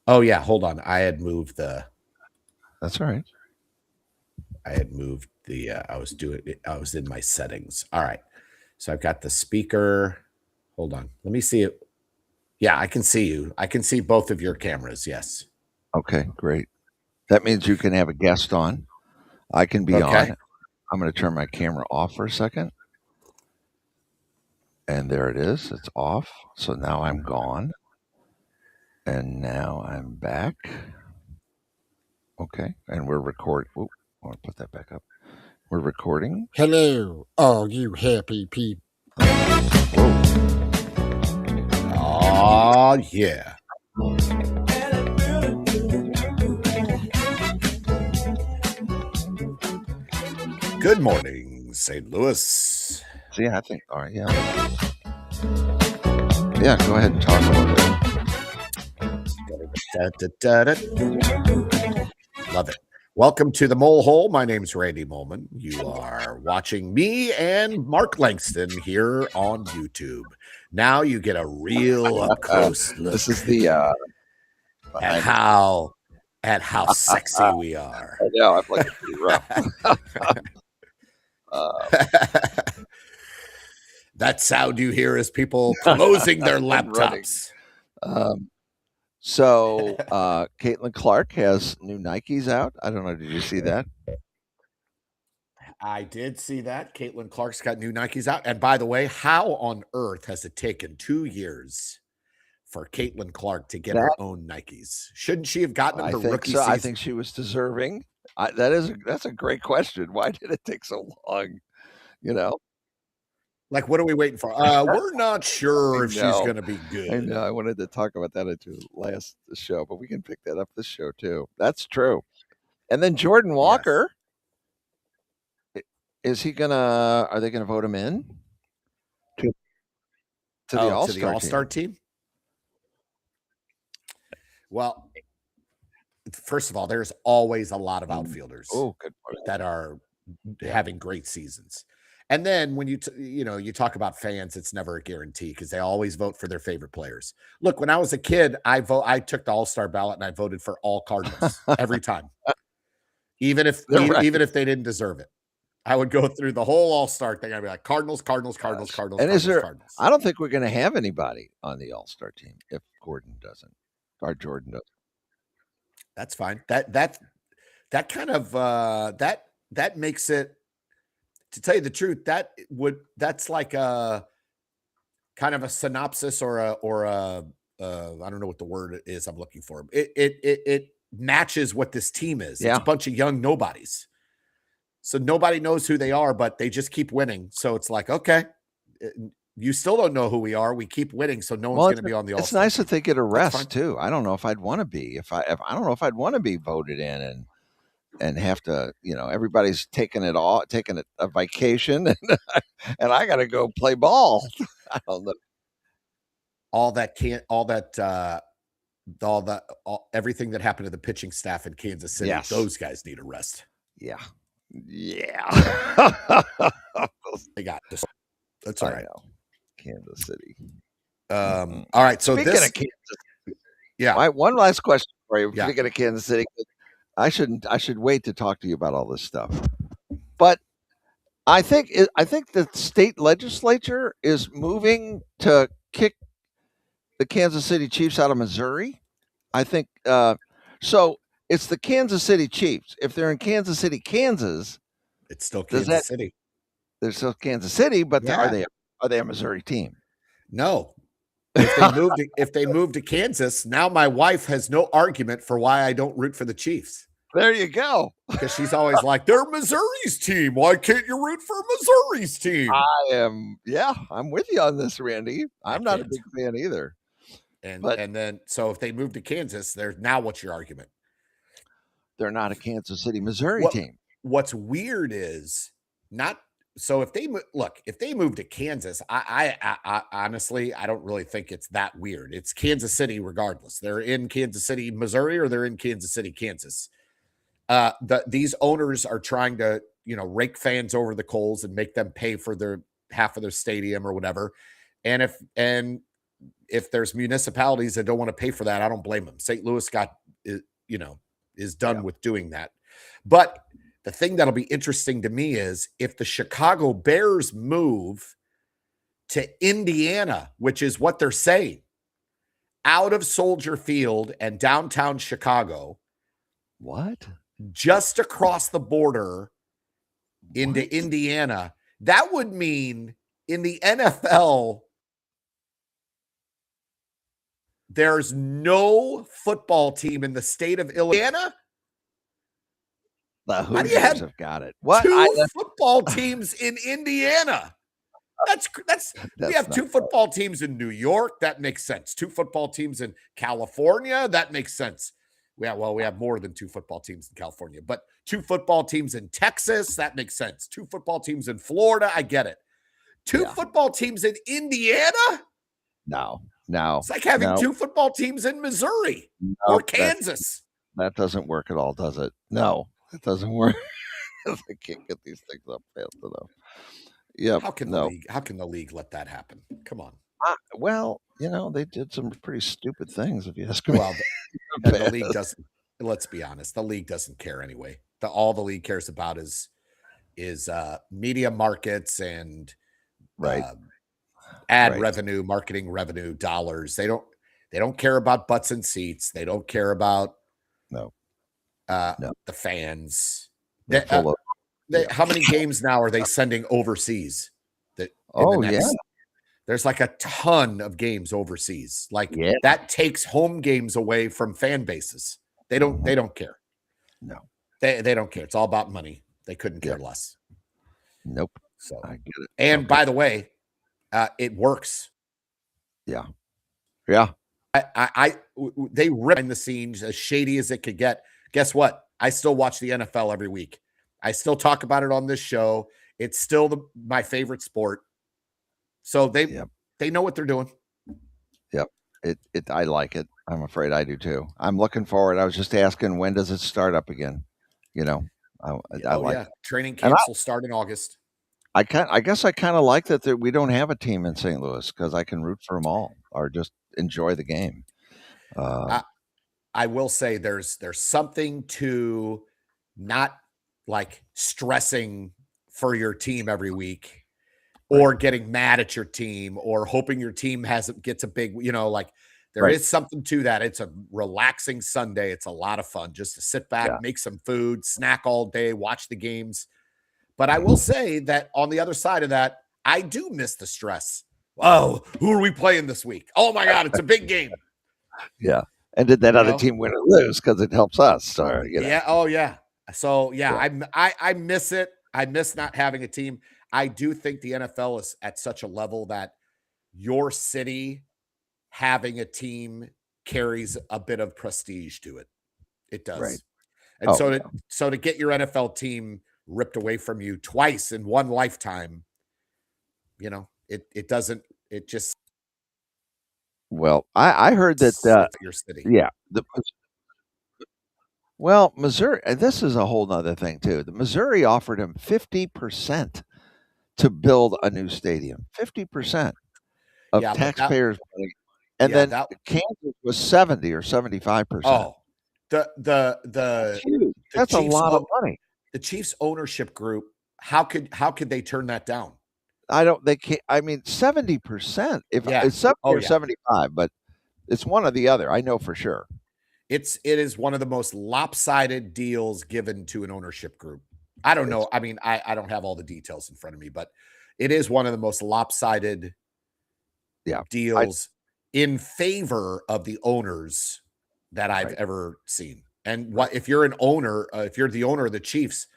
Oh yeah, hold on. I had moved the. That's all right. I had moved the. I was in my settings. All right. So I've got the speaker. Hold on. Let me see it. Yeah, I can see you. I can see both of your cameras. Yes. Okay, great. That means you can have a guest on. I can be Okay. on. I'm going to turn my camera off for a second. And there it is. It's off. So now I'm gone. And now I'm back. Okay. And we're recording. I want to put that back up. We're recording. Hello, all you happy people. Oh yeah. Good morning, St. Louis. See, I think. All right. Yeah. Yeah. Go ahead and talk a little bit. Love it. Welcome to the Mole Hole. My name's Randy Molman. You are watching me and Mark Langston here on YouTube. Now you get a real up close look. This is the at how sexy we are. I know. I'm looking pretty rough. That sound you hear is people closing their laptops. So Caitlin Clark has new Nikes out. I don't know. Did you see that? I did see that. Caitlin Clark's got new Nikes out. And by the way, how on earth has it taken 2 years for Caitlin Clark to get her own Nikes? Shouldn't she have gotten them the rookie season? I think she was deserving. That's a great question. Why did it take so long? You know, like, what are we waiting for? We're not sure if she's going to be good. I know. I wanted to talk about that at your last show, but we can pick that up this show too. That's true. And then Jordan Walker. Yes. Is he gonna? Are they gonna vote him in to the All-Star team? Well, first of all, there's always a lot of outfielders that are having great seasons. And then when you talk about fans, it's never a guarantee because they always vote for their favorite players. Look, when I was a kid, I took the All-Star ballot and I voted for all Cardinals every time, even if they didn't deserve it. I would go through the whole All-Star thing. I'd be like Cardinals. And Cardinals. I don't think we're going to have anybody on the All-Star team if Gordon doesn't or Jordan doesn't. That's fine. That kind of that makes it. To tell you the truth, that's like a kind of a synopsis or a I don't know what the word is I'm looking for. It matches what this team is. Yeah. It's a bunch of young nobodies. So nobody knows who they are, but they just keep winning. So it's like, okay, you still don't know who we are. We keep winning, so no one's going to be on the All-Star. It's nice that they get a rest too. I don't know if I'd want to be I don't know if I'd want to be voted in and have to, everybody's taking a vacation and I got to go play ball. I don't know. Everything that happened to the pitching staff in Kansas City, those guys need a rest. Yeah. They got this. That's all right. Kansas City. All right. So Speaking of Kansas, yeah. One last question for you. Speaking of Kansas City, I should wait to talk to you about all this stuff. But I think the state legislature is moving to kick the Kansas City Chiefs out of Missouri. I think so. It's the Kansas City Chiefs. If they're in Kansas City, Kansas, it's still Kansas City. They're still Kansas City, but are they a Missouri team? No. If they move to Kansas, now my wife has no argument for why I don't root for the Chiefs. There you go. Because she's always like, they're Missouri's team. Why can't you root for Missouri's team? I'm with you on this, Randy. I'm not a big fan either. And then so if they move to Kansas, now what's your argument? They're not a Kansas City, Missouri team. What's weird is if they move to Kansas, I honestly, I don't really think it's that weird. It's Kansas City regardless. They're in Kansas City, Missouri, or they're in Kansas City, Kansas. These owners are trying to, rake fans over the coals and make them pay for their half of their stadium or whatever. And if there's municipalities that don't want to pay for that, I don't blame them. St. Louis is done with doing that. But the thing that'll be interesting to me is if the Chicago Bears move to Indiana, which is what they're saying, out of Soldier Field and downtown Chicago. What? Just across the border into Indiana. That would mean in the NFL, there's no football team in the state of Indiana. The Hoosiers have got it. What? Two football teams in Indiana. We have two football teams in New York. That makes sense. Two football teams in California. That makes sense. We have more than two football teams in California, but two football teams in Texas. That makes sense. Two football teams in Florida. I get it. Two football teams in Indiana. No. It's like having two football teams in Missouri or Kansas. That doesn't work at all, does it? No, it doesn't work. I can't get these things up fast enough. Yeah. How can the league let that happen? Come on. Well, they did some pretty stupid things, if you ask me. Well, the league doesn't. Let's be honest. The league doesn't care anyway. All the league cares about is media markets and ad revenue, marketing revenue, dollars. They don't care about butts and seats. They don't care about the fans. How many games now are they sending overseas? There's like a ton of games overseas. That takes home games away from fan bases. They don't care. No. They don't care. It's all about money. They couldn't care less. Nope. So I get it. And by the way, it works. Yeah. Yeah. They rip behind the scenes as shady as it could get. Guess what? I still watch the NFL every week. I still talk about it on this show. It's still my favorite sport. So they know what they're doing. Yep. I like it. I'm afraid I do too. I'm looking forward. I was just asking, when does it start up again? I like it. Training camps will start in August. I guess I kind of like that we don't have a team in St. Louis because I can root for them all or just enjoy the game. I will say there's something to not like stressing for your team every week or getting mad at your team or hoping your team gets a big, there is something to that. It's a relaxing Sunday. It's a lot of fun just to sit back, make some food, snack all day, watch the games. But I will say that on the other side of that, I do miss the stress. Oh, who are we playing this week? Oh my God, it's a big game. Yeah. And did that other team win or lose? Because it helps us. Yeah. Oh yeah. So I miss it. I miss not having a team. I do think the NFL is at such a level that your city having a team carries a bit of prestige to it. It does. Right. And so to get your NFL team ripped away from you twice in one lifetime, it doesn't. It just. Well, I heard that your city. Yeah. Well, Missouri, and this is a whole nother thing too. The Missouri offered him 50% to build a new stadium. 50% of taxpayers' money, and then Kansas was 70 or 75%. Oh, that's a lot of money. The Chiefs ownership group. How could they turn that down? They can't. I mean, 70%. If it's 70 or 75, but it's one or the other. I know for sure. It is one of the most lopsided deals given to an ownership group. I don't know. I mean, I don't have all the details in front of me, but it is one of the most lopsided deals in favor of the owners that I've ever seen. And if you're an owner, if you're the owner of the Chiefs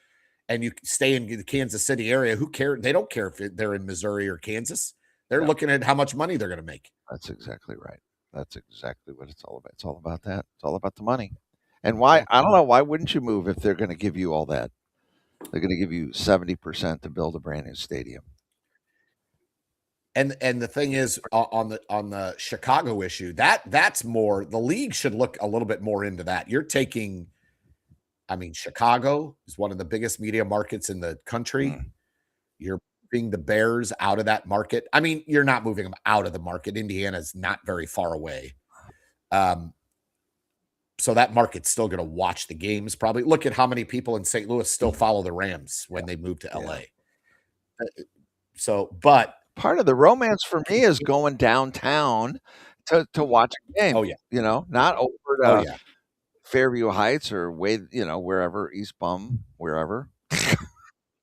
and you stay in the Kansas City area, who cares? They don't care if they're in Missouri or Kansas. They're looking at how much money they're going to make. That's exactly right. That's exactly what it's all about. It's all about that. It's all about the money. And why? I don't know. Why wouldn't you move if they're going to give you all that? They're going to give you 70% to build a brand new stadium. And the thing is, on the Chicago issue, that's more. The league should look a little bit more into that. You're taking. I mean, Chicago is one of the biggest media markets in the country. You're moving the Bears out of that market. I mean, you're not moving them out of the market. Indiana's not very far away. So that market's still going to watch the games. Probably look at how many people in St. Louis still follow the Rams when they move to LA. So, but part of the romance for me is going downtown to watch a game. Oh yeah, not over to Fairview Heights or wherever, East Bum, wherever.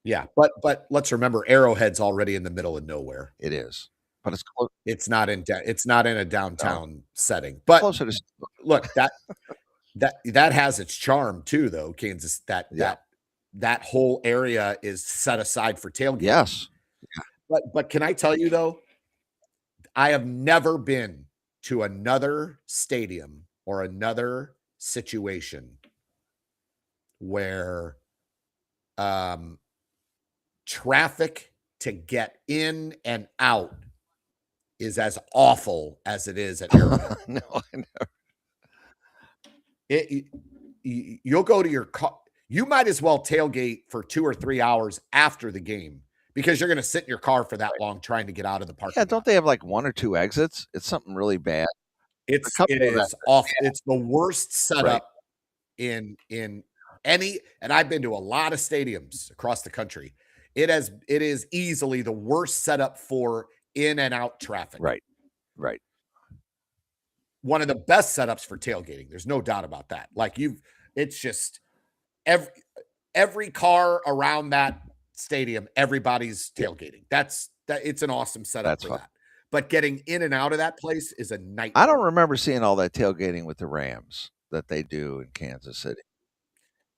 Yeah, but let's remember, Arrowhead's already in the middle of nowhere. It is, but it's close. It's not in a downtown setting. But closer to look, that has its charm too, though. Kansas, that whole area is set aside for tailgating. Yes, but can I tell you though, I have never been to another stadium or another situation where traffic to get in and out is as awful as it is at Arrowhead. No, I never. You'll go to your car. You might as well tailgate for 2 or 3 hours after the game because you're going to sit in your car for that long trying to get out of the parking lot. Don't they have like 1 or 2 exits? It's something really bad. It is awful. It's the worst setup in any, and I've been to a lot of stadiums across the country. It is easily the worst setup for in and out traffic. Right. One of the best setups for tailgating. There's no doubt about that. Like it's just every car around that stadium, everybody's tailgating. It's an awesome setup for that. But getting in and out of that place is a nightmare. I don't remember seeing all that tailgating with the Rams that they do in Kansas City.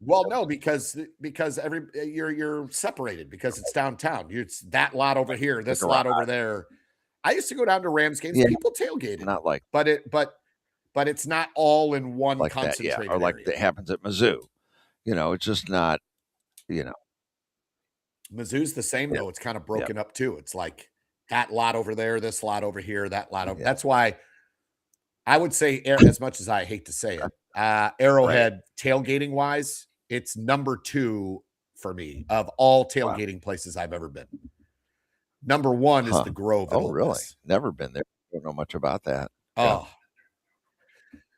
Well, no, because you're separated because it's downtown. It's that lot over here, this lot over there. I used to go down to Rams games. Yeah, people tailgated, not like, but it's not all in one like concentrated or like area. that happens at Mizzou. It's just not. Mizzou's the same though. It's kind of broken up too. It's like that lot over there, this lot over here, that lot over. That's why I would say, as much as I hate to say it, Arrowhead tailgating wise, it's number 2 for me of all tailgating places I've ever been. Number 1 is the Grove. Oh, really? Never been there. Don't know much about that. Oh,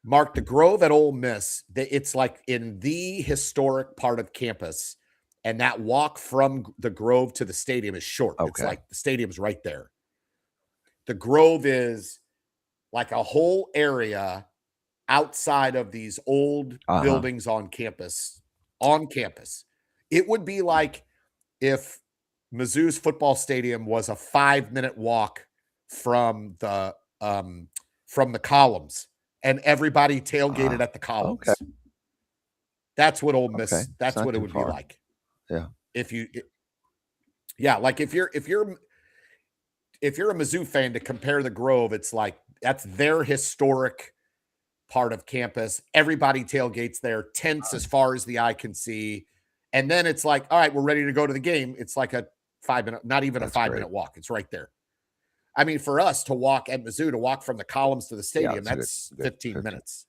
Mark, the Grove at Ole Miss. It's like in the historic part of campus, and that walk from the Grove to the stadium is short. Okay. It's like the stadium's right there. The Grove is like a whole area outside of these old buildings on campus. It would be like if Mizzou's football stadium was a 5-minute walk from the columns and everybody tailgated at the columns. Okay. That's what Ole Miss, that's what it would be like. Yeah. If you're a Mizzou fan, to compare the Grove, it's like that's their historic part of campus. Everybody tailgates there, tents as far as the eye can see. And then it's like, all right, we're ready to go to the game. It's like a 5-minute, not even a 5-minute walk. It's right there. I mean, for us to walk at Mizzou, to walk from the columns to the stadium, that's 15 minutes.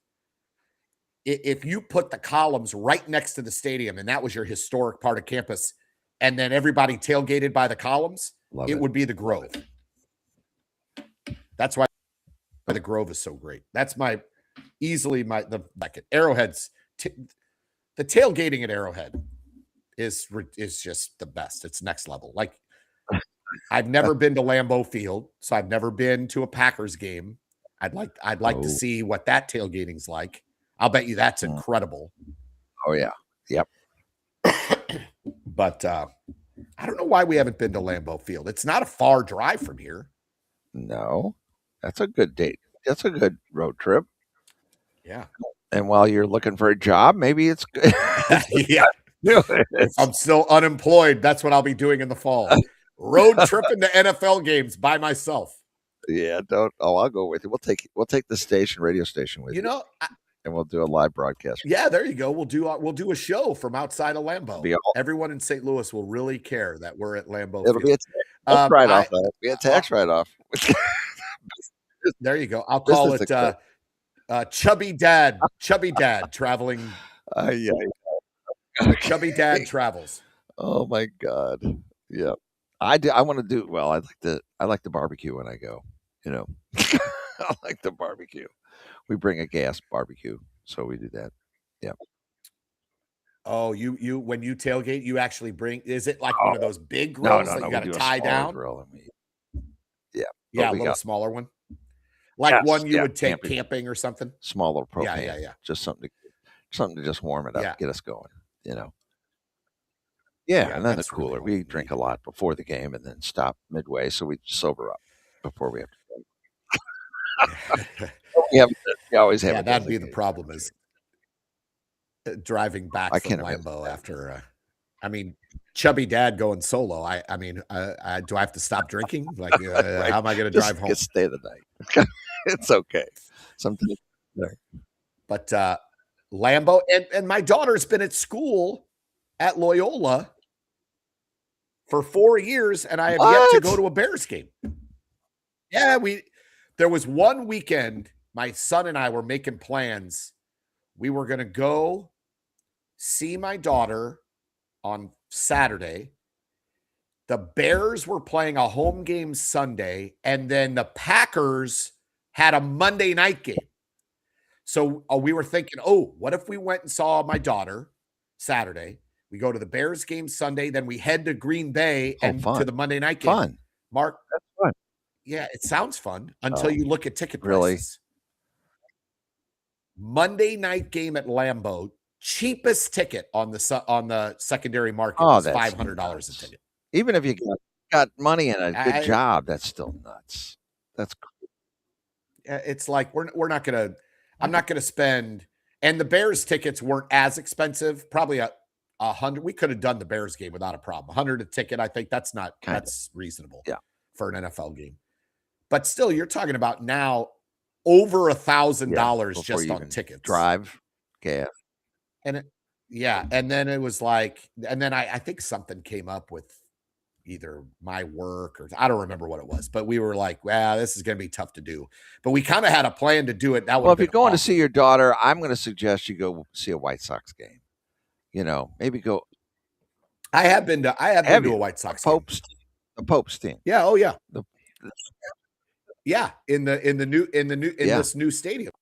If you put the columns right next to the stadium and that was your historic part of campus, and then everybody tailgated by the columns, it would be the Grove. That's why the Grove is so great. That's easily the Arrowhead's the tailgating at Arrowhead is just the best. It's next level. Like, I've never been to Lambeau Field, so I've never been to a Packers game. I'd like to see what that tailgating's like. I'll bet you that's incredible. Oh yeah. Yep. But I don't know why we haven't been to Lambeau Field. It's not a far drive from here. No. That's a good date. That's a good road trip. Yeah. And while you're looking for a job, maybe it's good. Yeah. If I'm still unemployed, that's what I'll be doing in the fall. Road tripping to NFL games by myself. Yeah, I'll go with you. We'll take the radio station with you. And we'll do a live broadcast. Yeah, there you go. We'll do a show from outside of Lambeau. Everyone in St. Louis will really care that we're at Lambeau Field. It'll be a tax write-off. Be a tax write-off. There you go. I'll call it Chubby Dad traveling. Yeah. Chubby Dad travels. Oh my God. Yeah. I do. I want to do well. I like the barbecue when I go. You know, I like the barbecue. We bring a gas barbecue, so we do that. Yeah. Oh, you when you tailgate, you actually bring, is it like one of those big No, grills no, that no. you We got to do a tie smaller down? grill, and yeah, but Yeah, a we little got smaller one. Like yes, one you yeah, would take camping or something? smaller Yeah, propane, yeah, yeah. just something to just warm it up, Yeah. get us going. You know. Yeah, Yeah, and then the that's really cooler. all you We drink need. a lot before the game, and then stop midway, so we sober up before we have to. We always have Yeah, a that'd be the designated problem is driving back I from can't imagine Lambeau that. after, I mean, chubby dad going solo. I mean, do I have to stop drinking? Like, Right. how am I going to drive home? Just stay the night. It's okay. Sometimes. But Lambeau, and my daughter's been at school at Loyola for 4 years, and I have yet to go What? to a Bears game. Yeah, there was one weekend my son and I were making plans. We were going to go see my daughter on Saturday. The Bears were playing a home game Sunday, and then the Packers had a Monday night game. So we were thinking, oh, what if we went and saw my daughter Saturday? We go to the Bears game Sunday, then we head to Green Bay and to the Monday night game. Fun. Mark, That's fun. yeah, it sounds fun until you look at ticket really? prices. Monday night game at Lambeau, cheapest ticket on the secondary market was $500 a ticket. Even if you got money and a good job, that's still nuts. That's cool. It's like we're not gonna. I'm not gonna spend. And the Bears tickets weren't as expensive. Probably $100. We could have done the Bears game without a problem. $100 a ticket. I think that's reasonable. Yeah. For an NFL game. But still, you're talking about now over $1,000 just on tickets. Drive, gas. And and then it was like, and then I think something came up with either my work or I don't remember what it was, but we were like, well, this is going to be tough to do. But we kind of had a plan to do it. Well, if you're going to see your daughter, I'm going to suggest you go see a White Sox game. You know, maybe go. I have been to a White Sox game. The Pope's team. Yeah. Oh yeah. Yeah. In this new stadium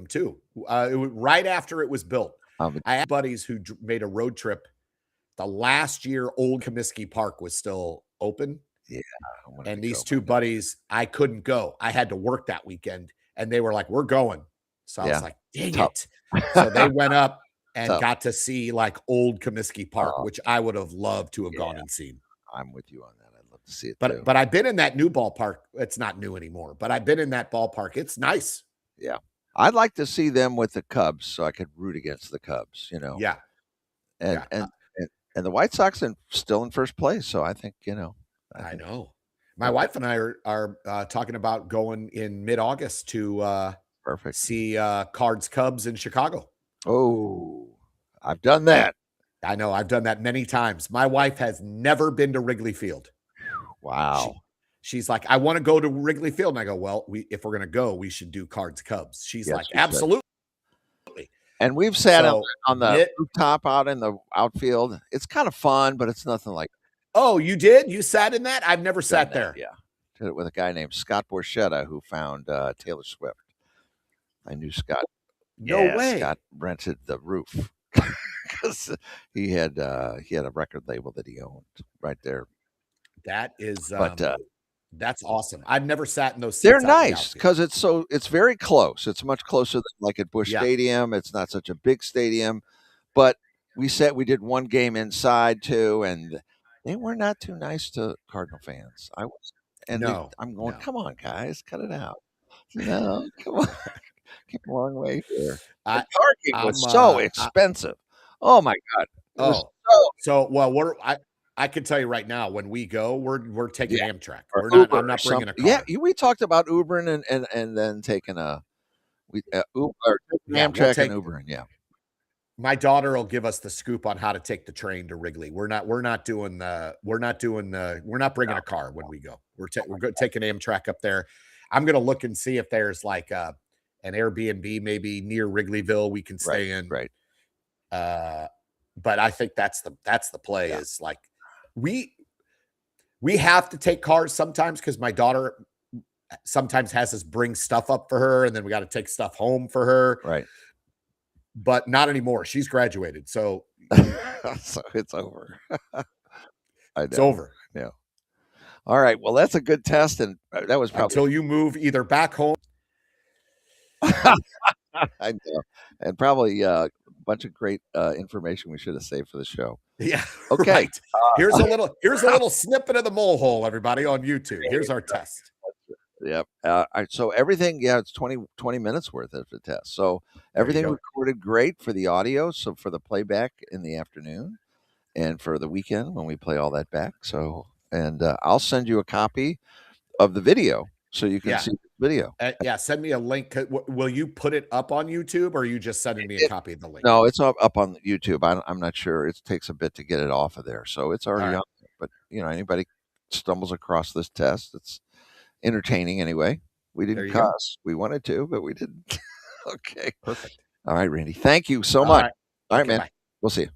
too. Right after it was built. I had buddies who made a road trip. The last year, Old Comiskey Park was still open. Yeah. And these two buddies, I couldn't go. I had to work that weekend. And they were like, we're going. So I was like, dang it. So they went up and got to see like Old Comiskey Park, which I would have loved to have gone and seen. I'm with you on that. I'd love to see it too. But I've been in that new ballpark. It's not new anymore, but I've been in that ballpark. It's nice. Yeah. I'd like to see them with the Cubs so I could root against the Cubs, you know. Yeah. And the White Sox are still in first place, so I think, you know. I know. My wife and I are talking about going in mid-August to see Cards Cubs in Chicago. Oh, I've done that. I know. I've done that many times. My wife has never been to Wrigley Field. Wow. She's like, I want to go to Wrigley Field. And I go, well, if we're going to go, we should do Cards Cubs. She's like, absolutely. And we've sat on the rooftop out in the outfield. It's kind of fun, but it's nothing like. Oh, you did? You sat in that? I've never sat there. Yeah. Did it with a guy named Scott Borchetta who found Taylor Swift. I knew Scott. No way. Scott rented the roof because he had a record label that he owned right there. That is, that's awesome. I've never sat in those seats. They're nice because it's very close. It's much closer than like at Busch Stadium. It's not such a big stadium, but we did one game inside too, and they were not too nice to Cardinal fans. I'm going, come on, guys, cut it out. No, come on, keep a long way here. The parking was so expensive. Oh my God. I can tell you right now, when we go, we're taking Amtrak. I'm not bringing a car. Yeah, we talked about Ubering and then taking Amtrak and Ubering. Yeah. My daughter will give us the scoop on how to take the train to Wrigley. We're not bringing a car when we go. We're taking Amtrak up there. I'm going to look and see if there's like an Airbnb maybe near Wrigleyville we can stay in. Right. But I think that's the play is like We have to take cars sometimes because my daughter sometimes has us bring stuff up for her, and then we got to take stuff home for her. Right. But not anymore. She's graduated, so so it's over. I know. It's over. Yeah. All right. Well, that's a good test, and that was probably until you move either back home. I know, and probably a bunch of great information we should have saved for the show. Yeah. Okay. Right. Here's a little snippet of the mole hole, everybody, on YouTube. Here's our test. Yep. So everything, it's 20 minutes worth of the test. So everything recorded great for the audio. So for the playback in the afternoon, and for the weekend when we play all that back. So, and I'll send you a copy of the video so you can see the video. Send me a link. Will you put it up on YouTube, or are you just sending me a copy of the link? No, it's up on YouTube. I'm not sure. It takes a bit to get it off of there. So it's already up there. But, anybody stumbles across this test, it's entertaining anyway. We didn't cuss. We wanted to, but we didn't. Okay. Perfect. All right, Randy. Thank you so much. All right, man. Bye. We'll see you.